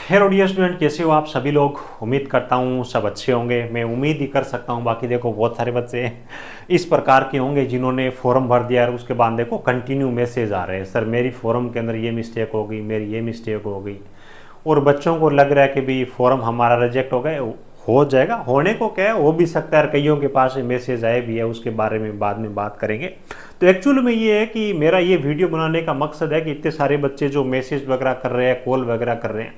Hello dear student, कैसे हो आप सभी लोग। उम्मीद करता हूँ सब अच्छे होंगे। मैं उम्मीद ही कर सकता हूँ। बाकी देखो बहुत सारे बच्चे इस प्रकार के होंगे जिन्होंने फॉर्म भर दिया और उसके बाद देखो कंटिन्यू मैसेज आ रहे हैं, सर मेरी फॉर्म के अंदर ये मिस्टेक हो गई, मेरी ये मिस्टेक हो गई। और बच्चों को लग रहा है कि भी फॉर्म हमारा रिजेक्ट हो गया। हो जाएगा, होने को क्या है, हो भी सकता है। कईयों के पास मैसेज आए भी है, उसके बारे में बाद में बात करेंगे। तो एक्चुअल में ये है कि मेरा ये वीडियो बनाने का मकसद है कि इतने सारे बच्चे जो मैसेज वगैरह कर रहे हैं, कॉल वगैरह कर रहे हैं,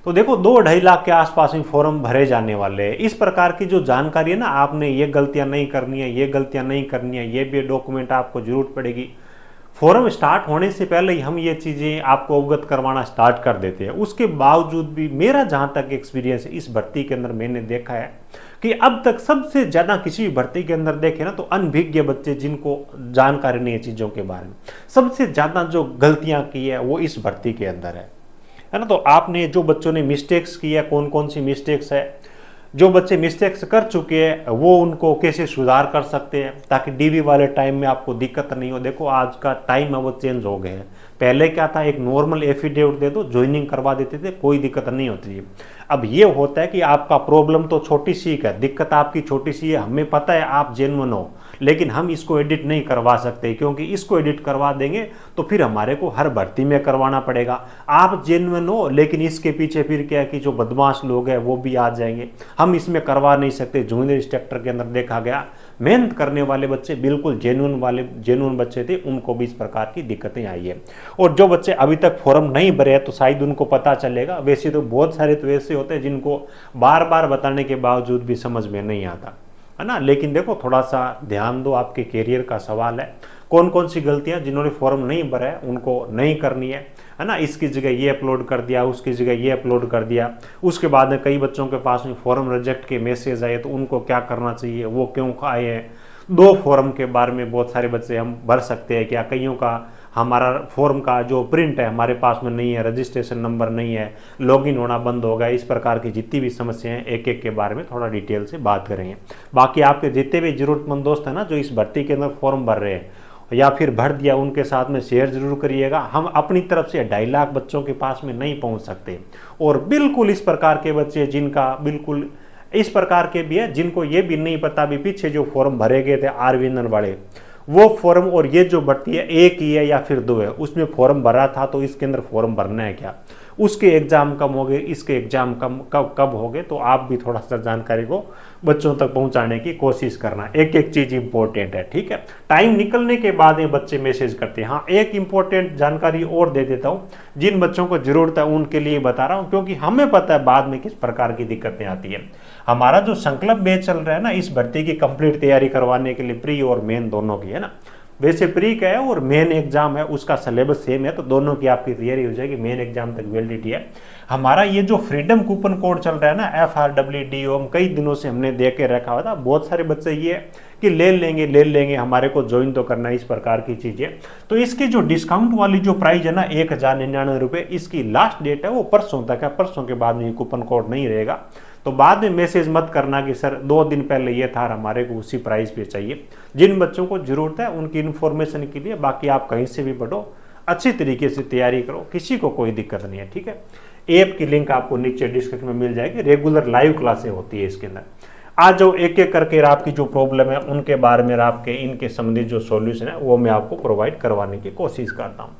तो देखो 2-2.5 लाख के आसपास में फॉर्म भरे जाने वाले हैं। इस प्रकार की जो जानकारी है ना, आपने ये गलतियां नहीं करनी है, ये गलतियां नहीं करनी है, ये भी डॉक्यूमेंट आपको जरूरत पड़ेगी। फॉर्म स्टार्ट होने से पहले ही हम ये चीज़ें आपको अवगत करवाना स्टार्ट कर देते हैं। उसके बावजूद भी मेरा जहाँ तक एक्सपीरियंस है इस भर्ती के अंदर, मैंने देखा है कि अब तक सबसे ज़्यादा किसी भी भर्ती के अंदर देखे ना तो अनभिज्ञ बच्चे, जिनको जानकारी नहीं है चीज़ों के बारे में, सबसे ज़्यादा जो गलतियाँ की है वो इस भर्ती के अंदर है ना। तो आपने जो बच्चों ने मिस्टेक्स की है, कौन कौन सी मिस्टेक्स है, जो बच्चे मिस्टेक्स कर चुके हैं वो उनको कैसे सुधार कर सकते हैं ताकि डीवी वाले टाइम में आपको दिक्कत नहीं हो। देखो आज का टाइम है वो चेंज हो गए हैं। पहले क्या था, एक नॉर्मल एफिडेविट दे दो, ज्वाइनिंग करवा देते थे, कोई दिक्कत नहीं होती है। अब ये होता है कि आपका प्रॉब्लम तो छोटी सी है, दिक्कत आपकी छोटी सी है, हमें पता है आप जेन्युइन हो, लेकिन हम इसको एडिट नहीं करवा सकते, क्योंकि इसको एडिट करवा देंगे तो फिर हमारे को हर भर्ती में करवाना पड़ेगा। आप जेन्युइन हो, लेकिन इसके पीछे फिर क्या है कि जो बदमाश लोग हैं वो भी आ जाएंगे, हम इसमें करवा नहीं सकते। जूनियर इंस्ट्रक्टर के अंदर देखा गया, मेहनत करने वाले बच्चे, बिल्कुल जेन्युइन बच्चे थे, उनको भी इस प्रकार की दिक्कतें आई है। और जो बच्चे अभी तक फॉर्म नहीं भरे हैं तो शायद उनको पता चलेगा। वैसे तो बहुत सारे तो ऐसे होते हैं जिनको बार बार बताने के बावजूद भी समझ में नहीं आता, है ना। लेकिन देखो थोड़ा सा ध्यान दो, आपके कैरियर का सवाल है। कौन कौन सी गलतियां जिन्होंने फॉर्म नहीं भरा है उनको नहीं करनी है ना। इसकी जगह ये अपलोड कर दिया, उसकी जगह ये अपलोड कर दिया, उसके बाद में कई बच्चों के पास में फॉर्म रिजेक्ट के मैसेज आए, तो उनको क्या करना चाहिए, वो क्यों आए हैं। 2 फॉर्म के बारे में बहुत सारे बच्चे हम भर सकते हैं क्या, कईयों का हमारा फॉर्म का जो प्रिंट है हमारे पास में नहीं है, रजिस्ट्रेशन नंबर नहीं है, लॉगिन होना बंद हो गया। इस प्रकार की जितनी भी समस्याएं हैं एक एक के बारे में थोड़ा डिटेल से बात करेंगे। बाकी आपके जितने भी जरूरतमंद दोस्त हैं ना जो इस भर्ती के अंदर फॉर्म भर रहे हैं या फिर भर दिया, उनके साथ में शेयर जरूर करिएगा। हम अपनी तरफ से 2.5 लाख बच्चों के पास में नहीं पहुंच सकते, और बिल्कुल इस प्रकार के बच्चे जिनका बिल्कुल इस प्रकार के भी है जिनको ये भी नहीं पता भी पीछे जो फॉर्म भरे गए थे आरविंदन वाले, वो फॉर्म और ये जो भर्ती है एक ही है या फिर 2 है, उसमें फॉर्म भरा था तो इसके अंदर फॉर्म भरना है क्या, उसके एग्जाम कब हो गए, इसके एग्जाम कब कब हो गए। तो आप भी थोड़ा सा जानकारी को बच्चों तक पहुंचाने की कोशिश करना, एक एक चीज इंपॉर्टेंट है, ठीक है। टाइम निकलने के बाद ये बच्चे मैसेज करते हैं। हाँ, एक इंपॉर्टेंट जानकारी और दे देता हूँ, जिन बच्चों को जरूरत है उनके लिए बता रहा हूँ, क्योंकि हमें पता है बाद में किस प्रकार की दिक्कतें आती है। हमारा जो संकल्प बैच चल रहा है ना इस भर्ती की कंप्लीट तैयारी करवाने के लिए, प्री और मेन दोनों की, है ना। वैसे प्री का है और मेन एग्जाम है उसका सिलेबस सेम है, तो दोनों की आपकी तैयारी हो जाएगी, मेन एग्जाम तक वैलिडिटी है। हमारा ये जो फ्रीडम कूपन कोड चल रहा है ना FRWDOM, कई दिनों से हमने दे के रखा हुआ था। बहुत सारे बच्चे ये कि ले लेंगे, हमारे को ज्वाइन तो करना है, इस प्रकार की चीजें। तो इसकी जो डिस्काउंट वाली जो प्राइस है ना 1099 रुपये, इसकी लास्ट डेट है वो परसों तक है। परसों के बाद में ये कूपन कोड नहीं रहेगा, तो बाद में मैसेज मत करना कि सर 2 दिन पहले ये था, हमारे को उसी प्राइस पे चाहिए। जिन बच्चों को जरूरत है उनकी इन्फॉर्मेशन के लिए, बाकी आप कहीं से भी पढ़ो, अच्छी तरीके से तैयारी करो, किसी को कोई दिक्कत नहीं है, ठीक है। ऐप की लिंक आपको नीचे डिस्क्रिप्शन में मिल जाएगी, रेगुलर लाइव क्लासें होती है इसके अंदर। आज जो एक एक करके आपकी जो प्रॉब्लम है उनके बारे में, आपके इनके संबंधित जो सॉल्यूशन है वो मैं आपको प्रोवाइड करवाने की कोशिश करता हूँ।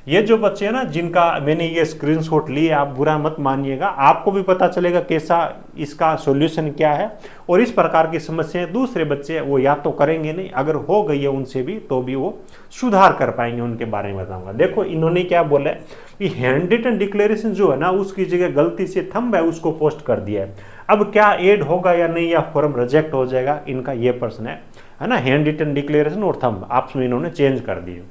ये जो बच्चे हैं ना जिनका मैंने ये स्क्रीनशॉट लिए, आप बुरा मत मानिएगा, आपको भी पता चलेगा कैसा इसका सॉल्यूशन क्या है। और इस प्रकार की समस्याएं दूसरे बच्चे वो या तो करेंगे नहीं, अगर हो गई है उनसे भी तो भी वो सुधार कर पाएंगे, उनके बारे में बताऊंगा। देखो इन्होंने क्या बोला है कि हैंड रिटन डिक्लेरेशन जो है ना उसकी जगह गलती से थंब है उसको पोस्ट कर दिया है। अब क्या ऐड होगा या नहीं, या फॉर्म रिजेक्ट हो जाएगा, इनका ये प्रश्न है ना। हैंड रिटन डिक्लेरेशन और थंब आपस में इन्होंने चेंज कर दिए।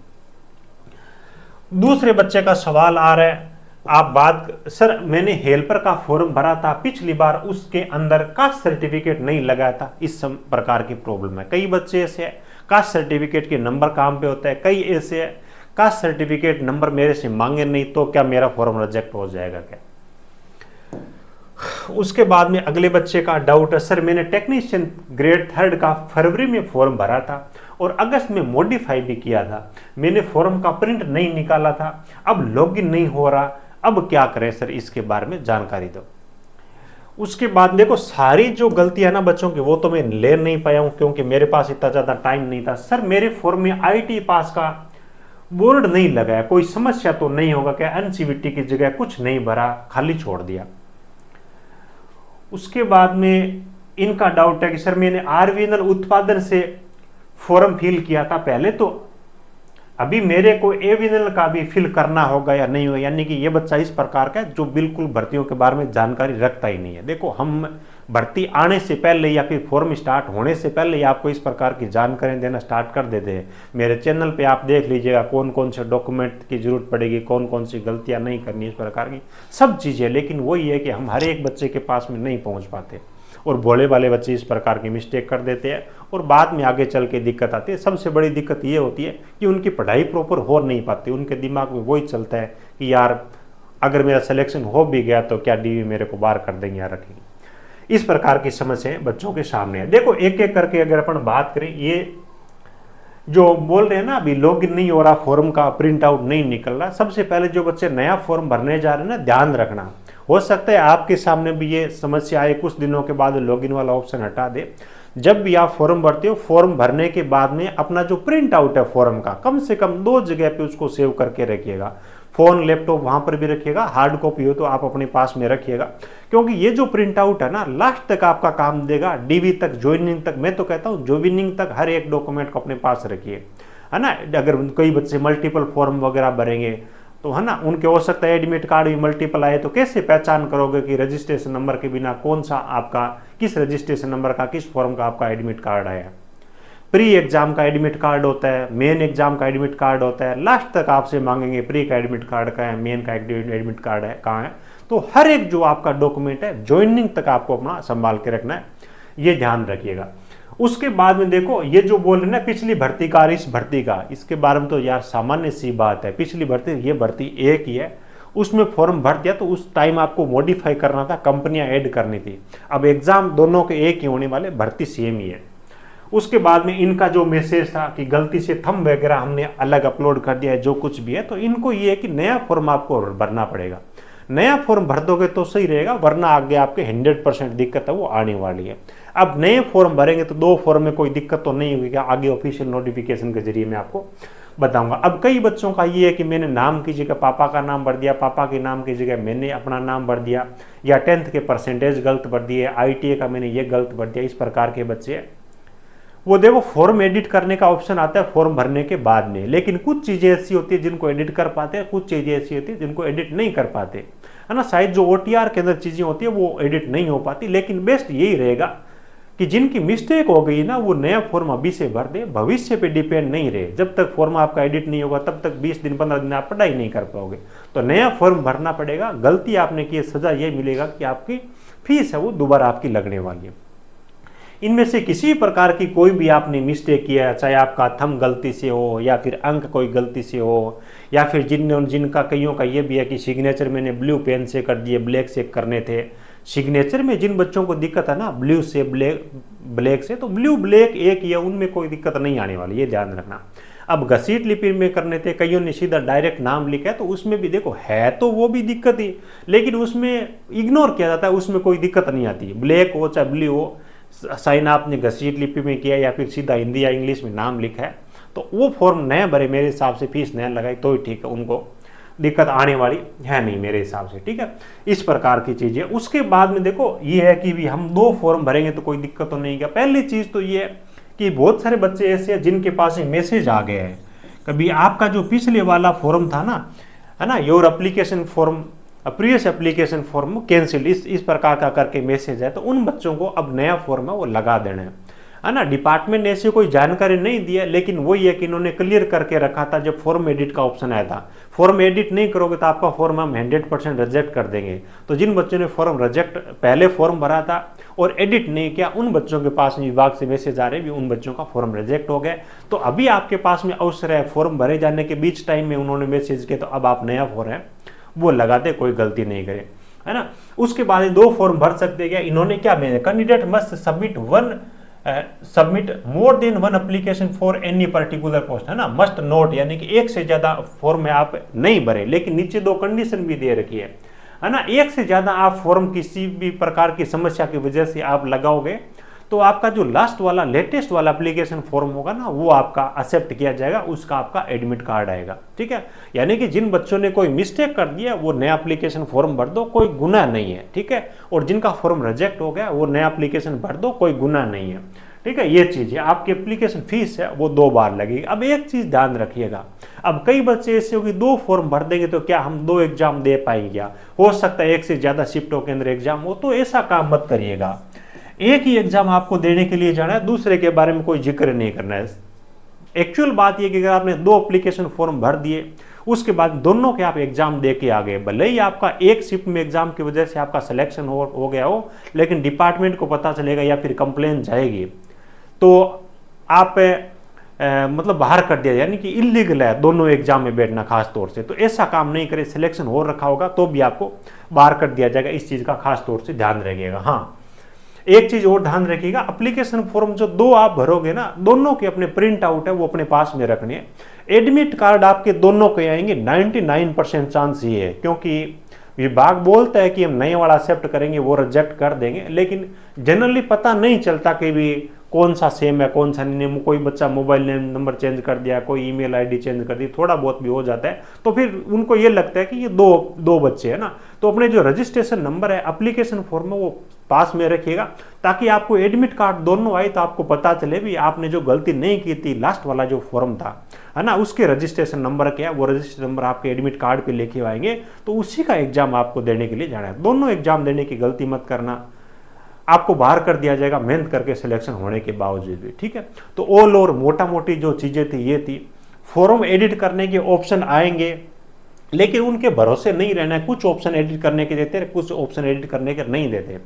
दूसरे बच्चे का सवाल आ रहा है, आप बात, सर मैंने हेल्पर का फॉर्म भरा था पिछली बार, उसके अंदर कास्ट सर्टिफिकेट नहीं लगाया था। इस प्रकार की प्रॉब्लम है। कई बच्चे ऐसे हैं कास्ट सर्टिफिकेट के नंबर काम पे होता है, कई ऐसे है कास्ट सर्टिफिकेट नंबर मेरे से मांगे नहीं, तो क्या मेरा फॉर्म रिजेक्ट हो जाएगा क्या। उसके बाद में अगले बच्चे का डाउट है, सर मैंने टेक्नीशियन ग्रेड 3 का फरवरी में फॉर्म भरा था और अगस्त में मॉडिफाई भी किया था, मैंने फॉर्म का प्रिंट नहीं निकाला था, अब लॉगिन नहीं हो रहा, अब क्या करें सर, इसके बारे में जानकारी दो। उसके बाद देखो सारी जो गलतियां ना बच्चों की वो तो मैं ले नहीं पाया हूं क्योंकि मेरे पास इतना ज्यादा टाइम नहीं था। सर मेरे फॉर्म में आईटी पास का बोर्ड नहीं लगाया, कोई समस्या तो नहीं होगा क्या? एनसीवीटी की जगह कुछ नहीं भरा, खाली छोड़ दिया। उसके बाद में इनका डाउट है कि सर मैंने आरवीएनएल उत्पादन से फॉर्म फिल किया था पहले, तो अभी मेरे को एवीएनएल का भी फिल करना होगा या नहीं होगा? यानी कि ये बच्चा इस प्रकार का है जो बिल्कुल भर्तियों के बारे में जानकारी रखता ही नहीं है। देखो हम भर्ती आने से पहले या फिर फॉर्म स्टार्ट होने से पहले ही आपको इस प्रकार की जानकारी देना स्टार्ट कर देते हैं। मेरे चैनल पे आप देख लीजिएगा कौन कौन से डॉक्यूमेंट की जरूरत पड़ेगी, कौन कौन सी गलतियां नहीं करनी, इस प्रकार की सब चीज़ें। लेकिन वही है कि हम हर एक बच्चे के पास में नहीं पहुँच पाते और भोले वाले बच्चे इस प्रकार की मिस्टेक कर देते हैं और बाद में आगे चल के दिक्कत आती है। सबसे बड़ी दिक्कत ये होती है कि उनकी पढ़ाई प्रॉपर हो नहीं पाती, उनके दिमाग में वही चलता है कि यार अगर मेरा सिलेक्शन हो भी गया तो क्या डीवी मेरे को बाहर कर देंगे या रखेंगे। इस प्रकार की समस्याएं बच्चों के सामने है। देखो एक एक करके अगर अपन बात करें, ये जो बोल रहे हैं ना अभी लॉगिन नहीं हो रहा, फॉर्म का प्रिंट आउट नहीं निकल रहा, सबसे पहले जो बच्चे नया फॉर्म भरने जा रहे हैं ना, ध्यान रखना, हो सकता है आपके सामने भी ये समस्या आए, कुछ दिनों के बाद लॉगिन वाला ऑप्शन हटा दे। जब भी आप फॉर्म भरते हो, फॉर्म भरने के बाद में अपना जो प्रिंट आउट है फॉर्म का, कम से कम 2 जगह पे उसको सेव करके रखिएगा। फोन, लैपटॉप वहां पर भी रखिएगा, हार्ड कॉपी हो तो आप अपने पास में रखिएगा, क्योंकि ये जो प्रिंट आउट है ना लास्ट तक आपका काम देगा, डीवी तक, ज्वाइनिंग तक। मैं तो कहता हूँ ज्वाइनिंग तक हर एक डॉक्यूमेंट को अपने पास रखिए, है ना। अगर कई बच्चे मल्टीपल फॉर्म वगैरह भरेंगे तो है ना, उनके हो सकता है एडमिट कार्ड भी मल्टीपल आए, तो कैसे पहचान करोगे कि रजिस्ट्रेशन नंबर के बिना कौन सा आपका, किस रजिस्ट्रेशन नंबर का, किस फॉर्म का आपका एडमिट कार्ड आया। प्री एग्जाम का एडमिट कार्ड होता है, मेन एग्जाम का एडमिट कार्ड होता है, लास्ट तक आपसे मांगेंगे प्री का एडमिट कार्ड का है, मेन का एडमिट कार्ड है कहाँ है। तो हर एक जो आपका डॉक्यूमेंट है ज्वाइनिंग तक आपको अपना संभाल के रखना है, ये ध्यान रखिएगा। उसके बाद में देखो ये जो बोल रहे ना पिछली भर्ती का और इस भर्ती का, इसके बारे में तो यार सामान्य सी बात है। पिछली भर्ती, ये भर्ती एक ही है, उसमें फॉर्म भर दिया तो उस टाइम आपको मॉडिफाई करना था, कंपनियां ऐड करनी थी। अब एग्जाम दोनों के एक ही होने वाले, भर्ती सेम ही है। उसके बाद में इनका जो मैसेज था कि गलती से थंब वगैरह हमने अलग अपलोड कर दिया है, जो कुछ भी है, तो इनको ये है कि नया फॉर्म आपको भरना पड़ेगा। नया फॉर्म भर दोगे तो सही रहेगा, वरना आगे आपके 100% दिक्कत है वो आने वाली है। अब नए फॉर्म भरेंगे तो 2 फॉर्म में कोई दिक्कत तो नहीं होगी, आगे ऑफिशियल नोटिफिकेशन के जरिए मैं आपको बताऊंगा। अब कई बच्चों का ये है कि मैंने नाम की जगह पापा का नाम भर दिया, पापा के नाम की जगह मैंने अपना नाम भर दिया, या 10th के परसेंटेज गलत भर दिए, ITA का मैंने ये गलत भर दिया। इस प्रकार के बच्चे वो देखो फॉर्म एडिट करने का ऑप्शन आता है फॉर्म भरने के बाद में, लेकिन कुछ चीजें ऐसी होती है जिनको एडिट कर पाते हैं, कुछ चीजें ऐसी होती है जिनको एडिट नहीं कर पाते, है ना। शायद जो OTR के अंदर चीजें होती है वो एडिट नहीं हो पाती, लेकिन बेस्ट यही रहेगा कि जिनकी मिस्टेक हो गई ना वो नया फॉर्म अभी से भर दे, भविष्य पे डिपेंड नहीं रहे। जब तक फॉर्म आपका एडिट नहीं होगा तब तक 20 दिन 15 दिन आप पढ़ाई नहीं कर पाओगे, तो नया फॉर्म भरना पड़ेगा। गलती आपने की, सजा ये मिलेगा कि आपकी फीस है वो दोबारा आपकी लगने वाली है। इनमें से किसी प्रकार की कोई भी आपने मिस्टेक किया, चाहे आपका थंब गलती से हो या फिर अंक कोई गलती से हो, या फिर जिनका कईयों का ये भी है कि सिग्नेचर मैंने ब्लू पेन से कर दिए, ब्लैक से करने थे। सिग्नेचर में जिन बच्चों को दिक्कत है ना ब्लू से ब्लैक से, तो ब्लू ब्लैक एक ही है, उनमें कोई दिक्कत नहीं आने वाली, ये ध्यान रखना। अब घसीट लिपि में करने थे, कईयों ने सीधा डायरेक्ट नाम लिखा है, तो उसमें भी देखो है तो वो भी दिक्कत ही, लेकिन उसमें इग्नोर किया जाता है, उसमें कोई दिक्कत नहीं आती। ब्लैक हो चाहे ब्लू हो, साइन आपने घसीट लिपि में किया या फिर सीधा हिंदी या इंग्लिश में नाम लिखा है, तो वो फॉर्म नया भरे, मेरे हिसाब से फीस नया लगाई तो ही ठीक है, उनको दिक्कत आने वाली है नहीं मेरे हिसाब से, ठीक है। इस प्रकार की चीजें। उसके बाद में देखो ये है कि भी हम 2 फॉर्म भरेंगे तो कोई दिक्कत तो नहीं है। पहली चीज तो ये है कि बहुत सारे बच्चे ऐसे हैं जिनके पास मैसेज आ गया है, कभी आपका जो पिछले वाला फॉर्म था ना, है ना, your application form, previous application form cancel, इस प्रकार का करके मैसेज है, तो उन बच्चों को अब नया फॉर्म है वो लगा देना है ना। डिपार्टमेंट ने ऐसी कोई जानकारी नहीं दी है, लेकिन वही है कि इन्होंने क्लियर करके रखा था जब फॉर्म एडिट का ऑप्शन आया था। फॉर्म एडिट नहीं करोगे तो आपका फॉर्म हम 100% रिजेक्ट कर देंगे। तो जिन बच्चों ने फॉर्म रिजेक्ट, पहले फॉर्म भरा था और एडिट नहीं किया, उन बच्चों के पास में विभाग से मैसेज आ रहे भी उन बच्चों का फॉर्म रिजेक्ट हो गया। तो अभी आपके पास में अवसर है, फॉर्म भरे जाने के बीच टाइम में उन्होंने मैसेज किया, तो अब आप नया फॉर्म है वो लगाते, कोई गलती नहीं करे, है ना। उसके बाद 2 फॉर्म भर सकते क्या, इन्होंने क्या मैंने candidate must submit 1 submit more than one application for any particular post, है ना, मस्ट नोट, यानी कि एक से ज्यादा फॉर्म में आप नहीं भरे, लेकिन नीचे दो कंडीशन भी दे रखी है ना। एक से ज्यादा आप फॉर्म किसी भी प्रकार की समस्या की वजह से आप लगाओगे तो आपका जो लास्ट वाला लेटेस्ट वाला एप्लीकेशन फॉर्म होगा ना, वो आपका एक्सेप्ट किया जाएगा, उसका आपका एडमिट कार्ड आएगा, ठीक है। यानी कि जिन बच्चों ने कोई मिस्टेक कर दिया वो नया एप्लीकेशन फॉर्म भर दो, कोई गुनाह नहीं है, ठीक है। और जिनका फॉर्म रिजेक्ट हो गया वो नया एप्लीकेशन भर दो, कोई गुनाह नहीं है, ठीक है। ये चीज है, आपकी एप्लीकेशन फीस है वो 2 बार लगेगी। अब एक चीज ध्यान रखिएगा, अब कई बच्चे ऐसे होगी 2 फॉर्म भर देंगे तो क्या हम 2 एग्जाम दे पाएंगे क्या, हो सकता है एक से ज्यादा शिफ्टों के अंदर एग्जाम हो, तो ऐसा काम मत करिएगा। एक ही एग्जाम आपको देने के लिए जाना है, दूसरे के बारे में कोई जिक्र नहीं करना है। एक्चुअल बात यह कि अगर आपने 2 एप्लीकेशन फॉर्म भर दिए, उसके बाद दोनों के आप एग्जाम दे के आ गए, भले ही आपका एक शिफ्ट में एग्जाम की वजह से आपका सिलेक्शन हो गया हो, लेकिन डिपार्टमेंट को पता चलेगा या फिर कंप्लेन जाएगी तो आप मतलब बाहर कर दिया, यानी कि इलीगल है दोनों एग्जाम में बैठना खास तौर से। तो ऐसा काम नहीं करे, सिलेक्शन हो रखा होगा तो भी आपको बाहर कर दिया जाएगा, इस चीज का खास तौर से ध्यान रखिएगा। हाँ, एक चीज और ध्यान रखिएगा, एप्लीकेशन फॉर्म जो 2 आप भरोगे ना, दोनों के अपने प्रिंट आउट है वो अपने पास में रखने हैं। एडमिट कार्ड आपके दोनों के आएंगे, 99% चांस ये है, क्योंकि विभाग बोलता है कि हम नए वाला एक्सेप्ट करेंगे, वो रिजेक्ट कर देंगे, लेकिन जनरली पता नहीं चलता कि भी कौन सा सेम है कौन सा नहीं। कोई बच्चा मोबाइल नंबर चेंज कर दिया, कोई ईमेल आईडी चेंज कर दी, थोड़ा बहुत भी हो जाता है, तो फिर उनको ये लगता है कि ये दो बच्चे हैं ना। तो अपने जो रजिस्ट्रेशन नंबर है एप्लीकेशन फॉर्म में वो पास में रखिएगा, ताकि आपको एडमिट कार्ड दोनों आए तो आपको पता चले भी आपने जो गलती नहीं की थी, लास्ट वाला जो फॉर्म था, है ना, उसके रजिस्ट्रेशन नंबर क्या है, वो रजिस्ट्रेशन नंबर आपके एडमिट कार्ड पे लेके आएंगे, तो उसी का एग्जाम आपको देने के लिए जाना है। दोनों एग्जाम देने की गलती मत करना, आपको बाहर कर दिया जाएगा मेहनत करके सिलेक्शन होने के बावजूद भी, ठीक है। तो ऑल ओवर मोटा मोटी जो चीजें थी ये थी, फॉर्म एडिट करने के ऑप्शन आएंगे, लेकिन उनके भरोसे नहीं रहना है। कुछ ऑप्शन एडिट करने के देते हैं, कुछ ऑप्शन एडिट करने के नहीं देते।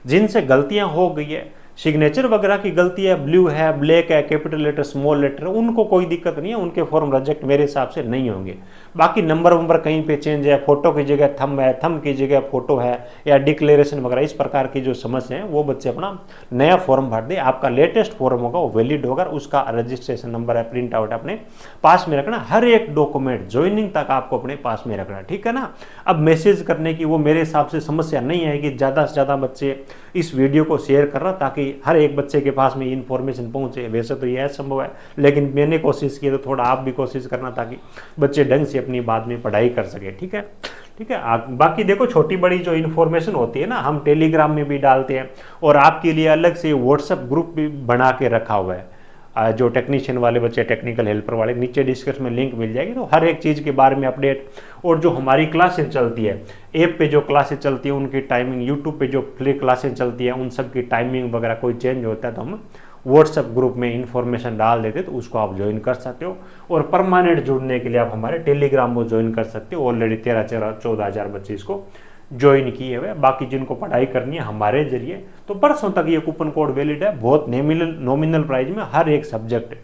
जिनसे गलतियां हो गई है, सिग्नेचर वगैरह की गलती है, ब्लू है, ब्लैक है, कैपिटल लेटर, स्मॉल लेटर, उनको कोई दिक्कत नहीं है, उनके फॉर्म रिजेक्ट मेरे हिसाब से नहीं होंगे। बाकी नंबर वंबर कहीं पे चेंज है, फोटो की जगह थंब है, थंब की जगह फोटो है, या डिक्लेरेशन वगैरह, इस प्रकार की जो समस्या है वो बच्चे अपना नया फॉर्म भर दे। आपका लेटेस्ट फॉर्म होगा वो वैलिड होगा, उसका रजिस्ट्रेशन नंबर है, प्रिंट आउट अपने पास में रखना। हर एक डॉक्यूमेंट ज्वाइनिंग तक आपको अपने पास में रखना, ठीक है ना। अब मैसेज करने की वो मेरे हिसाब से समस्या नहीं है कि ज़्यादा से ज़्यादा बच्चे इस वीडियो को शेयर करना, ताकि हर एक बच्चे के पास में इन्फॉर्मेशन पहुंचे। वैसे तो यह संभव है, लेकिन मैंने कोशिश की तो थोड़ा आप भी कोशिश करना, ताकि बच्चे ढंग से अपनी बाद में पढ़ाई कर सके, ठीक है, ठीक है। बाकी देखो, छोटी बड़ी जो इन्फॉर्मेशन होती है ना, हम टेलीग्राम में भी डालते हैं, और आपके लिए अलग से व्हाट्सएप ग्रुप भी बना के रखा हुआ है। जो टेक्नीशियन वाले बच्चे, टेक्निकल हेल्पर वाले, नीचे डिस्क्रिप्शन में लिंक मिल जाएगी, तो हर एक चीज़ के बारे में अपडेट, और जो हमारी क्लासें चलती है, ऐप पे जो क्लासें चलती है उनकी टाइमिंग, यूट्यूब पे जो फ्री क्लासें चलती है उन सब की टाइमिंग वगैरह कोई चेंज होता है तो हम व्हाट्सएप ग्रुप में इन्फॉर्मेशन डाल देते, तो उसको आप ज्वाइन कर सकते हो। और परमानेंट जुड़ने के लिए आप हमारे टेलीग्राम को ज्वाइन कर सकते हो। ऑलरेडी 13-14 बच्चे इसको ज्वाइन किए हुए। बाकी जिनको पढ़ाई करनी है हमारे जरिए, तो परसों तक ये कूपन कोड वैलिड है। बहुत नॉमिनल प्राइस में हर एक सब्जेक्ट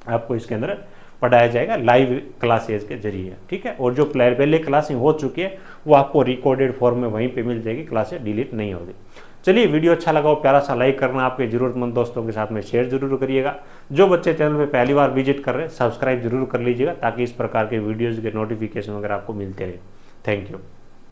आपको इसके अंदर पढ़ाया जाएगा लाइव क्लासेज के जरिए, ठीक है। और जो पहले क्लासें हो चुकी है वो आपको रिकॉर्डेड फॉर्म में वहीं पे मिल जाएगी, क्लासें डिलीट नहीं होगी। चलिए, वीडियो अच्छा लगा हो प्यारा सा लाइक करना, आपके जरूरतमंद दोस्तों के साथ में शेयर जरूर करिएगा। जो बच्चे चैनल पे पहली बार विजिट कर रहे हैं सब्सक्राइब जरूर कर लीजिएगा, ताकि इस प्रकार के वीडियोज़ के नोटिफिकेशन वगैरह आपको मिलते रहे। Thank you.